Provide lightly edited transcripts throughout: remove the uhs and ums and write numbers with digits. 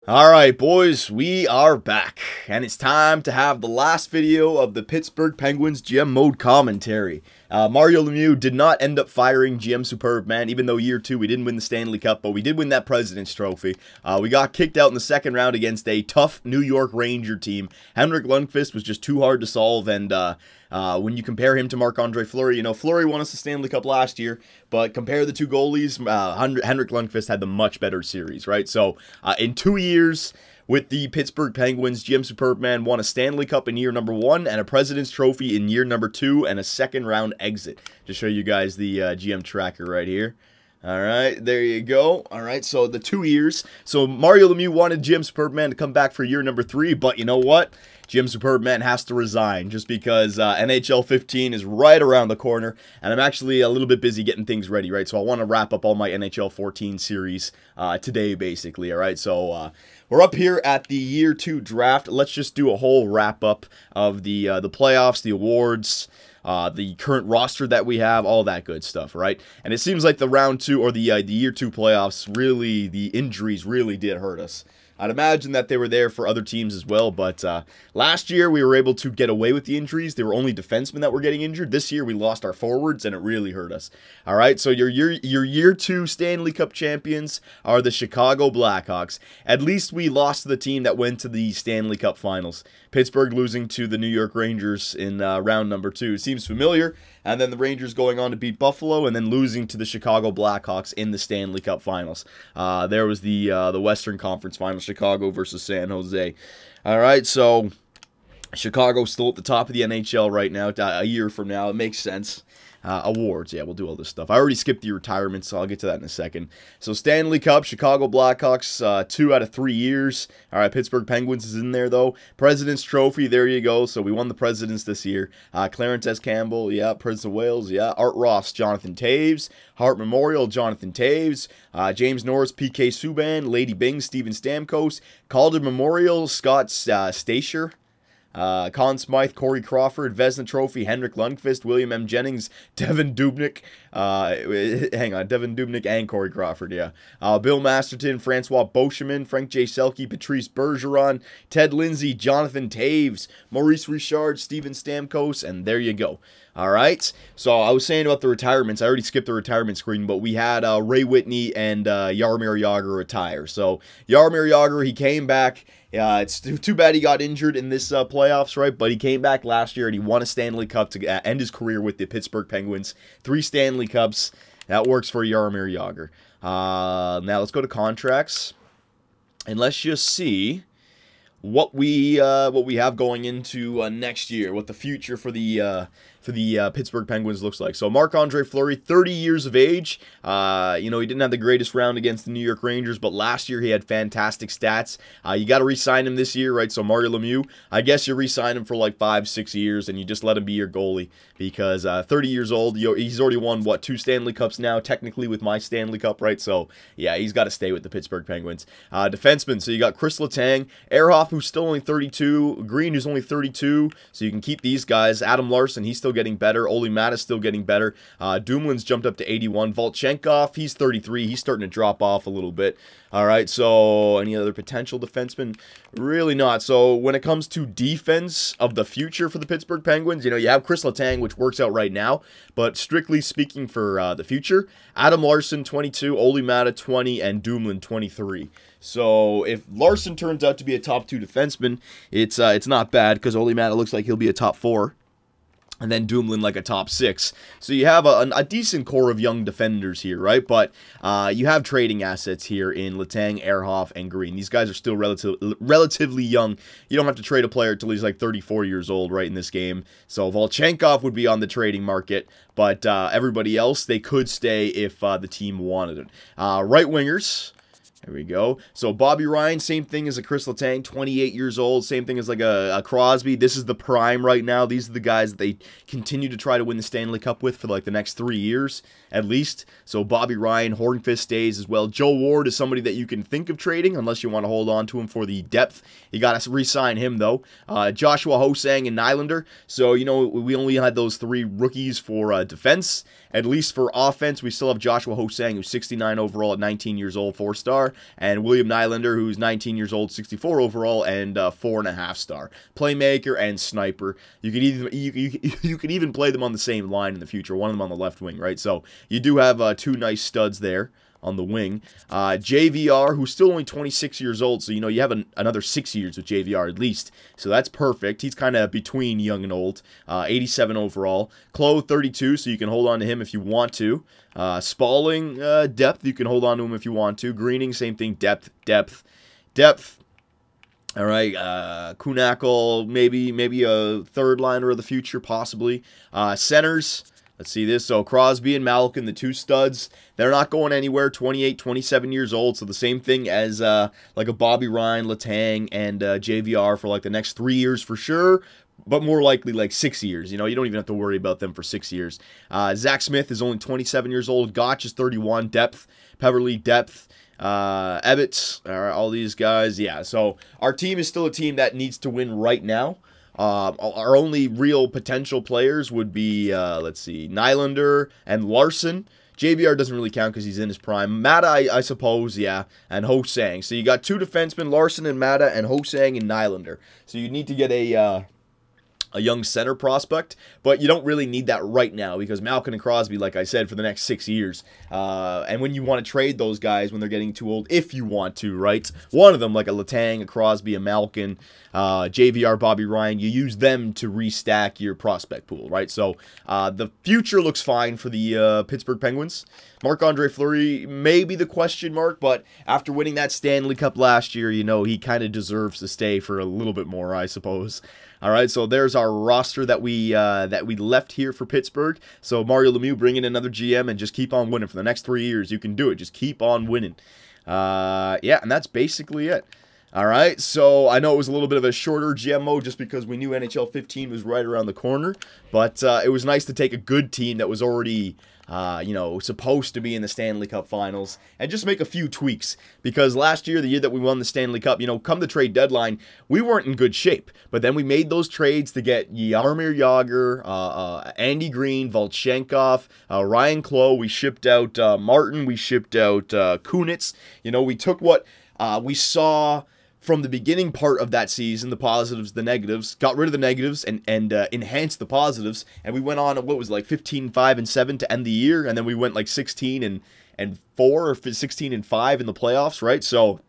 Alright boys, we are back, and it's time to have the last video of the Pittsburgh Penguins GM Mode commentary. Mario Lemieux did not end up firing GM Superb, man, even though year 2 we didn't win the Stanley Cup, but we did win that President's Trophy. We got kicked out in the second round against a tough New York Ranger team. Henrik Lundqvist was just too hard to solve, and when you compare him to Marc-Andre Fleury, you know, Fleury won us the Stanley Cup last year, but compare the two goalies, Henrik Lundqvist had the much better series, right? So, in 2 years with the Pittsburgh Penguins, GM Superbman won a Stanley Cup in year number 1 and a President's Trophy in year number 2 and a second round exit. To show you guys the GM tracker right here. Alright, there you go. Alright, so the 2 years. So Mario Lemieux wanted GM Superbman to come back for year number 3, but you know what? GM Superbman has to resign just because NHL 15 is right around the corner, and I'm actually a little bit busy getting things ready, right? So I want to wrap up all my NHL 14 series today, basically, alright? So we're up here at the year 2 draft. Let's just do a whole wrap-up of the playoffs, the awards, the current roster that we have, all that good stuff, right? And it seems like the round 2 or the year 2 playoffs, really, the injuries really did hurt us. I'd imagine that they were there for other teams as well, but last year we were able to get away with the injuries. There were only defensemen that were getting injured. This year we lost our forwards, and it really hurt us. All right, so your year 2 Stanley Cup champions are the Chicago Blackhawks. At least we lost to the team that went to the Stanley Cup Finals. Pittsburgh losing to the New York Rangers in round number 2. Seems familiar. And then the Rangers going on to beat Buffalo, and then losing to the Chicago Blackhawks in the Stanley Cup Finals. There was the Western Conference Finals, Chicago versus San Jose. All right, so Chicago's still at the top of the NHL right now. A year from now, it makes sense. Awards, yeah, we'll do all this stuff. I already skipped the retirement, so I'll get to that in a second. So Stanley Cup, Chicago Blackhawks, 2 out of 3 years. All right, Pittsburgh Penguins is in there, though. President's Trophy, there you go. So we won the Presidents this year. Clarence S. Campbell, yeah. Prince of Wales, yeah. Art Ross, Jonathan Toews. Hart Memorial, Jonathan Toews. James Norris, P.K. Subban. Lady Bing, Steven Stamkos. Calder Memorial, Scott Stasher. Conn Smythe, Corey Crawford, Vezina Trophy, Henrik Lundqvist, William M. Jennings, Devin Dubnyk, Devin Dubnyk and Corey Crawford, yeah. Bill Masterton, Francois Beauchemin, Frank J. Selke, Patrice Bergeron, Ted Lindsay, Jonathan Toews, Maurice Richard, Steven Stamkos, and there you go. All right, so I was saying about the retirements. I already skipped the retirement screen, but we had Ray Whitney and Jaromir Jagr retire. So Jaromir Jagr, he came back. It's too bad he got injured in this playoffs, right? But he came back last year and he won a Stanley Cup to end his career with the Pittsburgh Penguins. 3 Stanley Cups. That works for Jaromir Jagr. Now let's go to contracts, and let's just see what we have going into next year, what the future for the Pittsburgh Penguins looks like. So Marc-Andre Fleury, 30 years of age. You know, he didn't have the greatest round against the New York Rangers, but last year he had fantastic stats. You got to re-sign him this year, right? So Mario Lemieux, I guess you re-sign him for like 5-6 years, and you just let him be your goalie because 30 years old, he's already won, what, 2 Stanley Cups now, technically with my Stanley Cup, right? So, yeah, he's got to stay with the Pittsburgh Penguins. Defensemen, so you got Chris Letang, Ehrhoff, who's still only 32, Green, who's only 32, so you can keep these guys. Adam Larson, he's still getting better. Ole Matt is still getting better. Dumoulin's jumped up to 81. Volchenkov, he's 33. He's starting to drop off a little bit. All right, so any other potential defensemen? Really not. So when it comes to defense of the future for the Pittsburgh Penguins, you know, you have Chris Letang, which works out right now, but strictly speaking for the future, Adam Larson, 22, Ole Matt, 20, and Dumoulin, 23. So if Larson turns out to be a top 2 defenseman, it's not bad because Ole Matt, it looks like he'll be a top 4. And then Dumoulin like a top 6. So you have a decent core of young defenders here, right? But you have trading assets here in Letang, Ehrhoff, and Green. These guys are still relatively young. You don't have to trade a player until he's like 34 years old, right, in this game. So Volchenkov would be on the trading market. But everybody else, they could stay if the team wanted it. Right wingers. There we go. So Bobby Ryan, same thing as a Chris Letang, 28 years old. Same thing as like a Crosby. This is the prime right now. These are the guys that they continue to try to win the Stanley Cup with for like the next 3 years at least. So Bobby Ryan, Hornqvist stays as well. Joe Ward is somebody that you can think of trading unless you want to hold on to him for the depth. You got to re-sign him though. Joshua Ho-Sang and Nylander. So, you know, we only had those 3 rookies for defense. At least for offense, we still have Joshua Ho-Sang, who's 69 overall at 19 years old, 4-star. star, and William Nylander, who's 19 years old, 64 overall, and 4.5 star. Playmaker and sniper. You could even play them on the same line in the future. One of them on the left wing, right? So you do have 2 nice studs there on the wing. JVR, who's still only 26 years old, so, you have another 6 years with JVR at least, so that's perfect. He's kind of between young and old. 87 overall. Clo, 32, so you can hold on to him if you want to. Spalling, depth, you can hold on to him if you want to. Greening, same thing, depth. All right, Kunackle, maybe a third liner of the future, possibly. Centers, let's see this. So Crosby and Malkin, the 2 studs, they're not going anywhere. 28, 27 years old, so the same thing as like a Bobby Ryan, Letang, and JVR for like the next 3 years for sure, but more likely like 6 years. You don't even have to worry about them for 6 years. Zach Smith is only 27 years old. Gotch is 31. Depth. Peverly, depth. Ebbets, all these guys. Yeah, so our team is still a team that needs to win right now. Our only real potential players would be, let's see, Nylander and Larson. JVR doesn't really count because he's in his prime. Mata, I suppose, yeah, and Ho-Sang. So you got 2 defensemen, Larson and Mata, and Ho-Sang and Nylander. So you need to get a young center prospect, but you don't really need that right now because Malkin and Crosby, like I said, for the next 6 years. And when you want to trade those guys when they're getting too old, if you want to, right? One of them, like a Letang, a Crosby, a Malkin, JVR, Bobby Ryan, you use them to restack your prospect pool, right? So the future looks fine for the Pittsburgh Penguins. Marc-Andre Fleury may be the question mark, but after winning that Stanley Cup last year, he kind of deserves to stay for a little bit more, I suppose. All right, so there's our roster that we left here for Pittsburgh. So Mario Lemieux, bring in another GM and just keep on winning for the next 3 years. You can do it. Just keep on winning. Yeah, and that's basically it. All right, so I know it was a little bit of a shorter GM mode just because we knew NHL 15 was right around the corner, but it was nice to take a good team that was already, supposed to be in the Stanley Cup Finals and just make a few tweaks because last year, the year that we won the Stanley Cup, come the trade deadline, we weren't in good shape, but then we made those trades to get Jaromir Jagr, Andy Green, Volchenkov, Ryan Clough. We shipped out Martin. We shipped out Kunitz. We took what we saw from the beginning part of that season, the positives, the negatives, got rid of the negatives and enhanced the positives, and we went on, what was like 15-5-7 to end the year, and then we went like 16-4 or 16-5 in the playoffs, right? So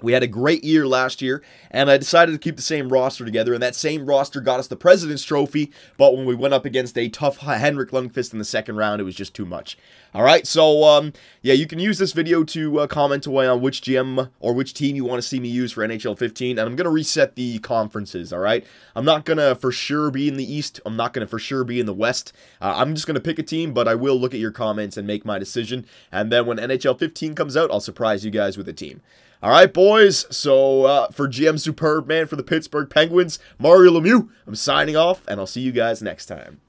we had a great year last year, and I decided to keep the same roster together, and that same roster got us the President's Trophy, but when we went up against a tough Henrik Lundqvist in the second round, it was just too much. All right, so, yeah, you can use this video to comment away on which GM or which team you want to see me use for NHL 15, and I'm going to reset the conferences, all right? I'm not going to for sure be in the East. I'm not going to for sure be in the West. I'm just going to pick a team, but I will look at your comments and make my decision, and then when NHL 15 comes out, I'll surprise you guys with a team. All right, boys, so for GM Superb Man for the Pittsburgh Penguins, Mario Lemieux, I'm signing off, and I'll see you guys next time.